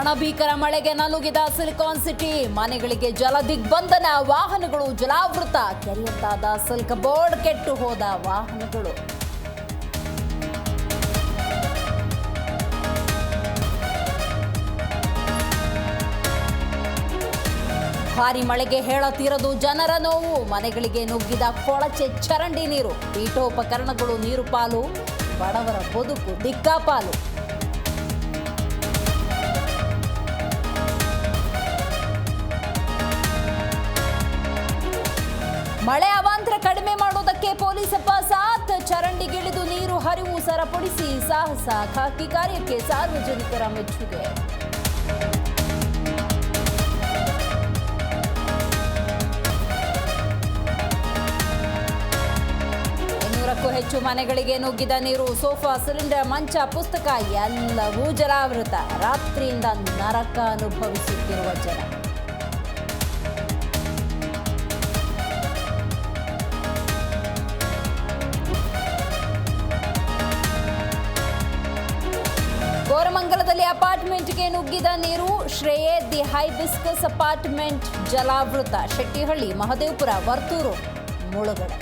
ರಣಭೀಕರ ಮಳೆಗೆ ನಲುಗಿದ silicon city, ಮನೆಗಳಿಗೆ ಜಲ ದಿಗ್ಬಂಧನ, ವಾಹನಗಳು ಜಲಾವೃತ, ಕೆರೆಯತ್ತಾದ ಸಿಲ್ಕ್ ಬೋರ್ಡ್, ಕೆಟ್ಟು ಹೋದ ವಾಹನಗಳು. ಭಾರಿ ಮಳೆಗೆ ಹೇಳತೀರದು ಜನರ ನೋವು, ಮನೆಗಳಿಗೆ ನುಗ್ಗಿದ ಕೊಳಚೆ ಚರಂಡಿ ನೀರು, ಪೀಠೋಪಕರಣಗಳು ನೀರು ಪಾಲು, ಬಡವರ ಬದುಕು ದಿಕ್ಕಾಪಾಲು. ಮಳೆ ಅವಾಂತರ ಕಡಿಮೆ ಮಾಡೋದಕ್ಕೆ ಪೊಲೀಸಪ್ಪ ಸಾಥ್, ಚರಂಡಿಗಿಳಿದು ನೀರು ಹರಿವು ಸರಪಡಿಸಿ ಸಾಹಸ, ಖಾಕಿ ಕಾರ್ಯಕ್ಕೆ ಸಾರ್ವಜನಿಕರ ಮೆಚ್ಚುಗೆ. 200ಕ್ಕೂ ಹೆಚ್ಚು ಮನೆಗಳಿಗೆ ನುಗ್ಗಿದ ನೀರು, ಸೋಫಾ, ಸಿಲಿಂಡರ್, ಮಂಚ, ಪುಸ್ತಕ ಎಲ್ಲವೂ ಜಲಾವೃತ. ರಾತ್ರಿಯಿಂದ ನರಕ ಅನುಭವಿಸುತ್ತಿರುವ ಜನ. ಕೋರಮಂಗಲದಲ್ಲಿ ಅಪಾರ್ಟ್ಮೆಂಟ್ಗೆ ನುಗ್ಗಿದ ನೀರು, ಶ್ರೇಯೇ ದಿ ಹೈಬಿಸ್ಕಸ್ ಅಪಾರ್ಟ್ಮೆಂಟ್ ಜಲಾವೃತ. ಶೆಟ್ಟಿಹಳ್ಳಿ, ಮಹದೇವಪುರ, ವರ್ತೂರು ಮುಳುಗಡೆ.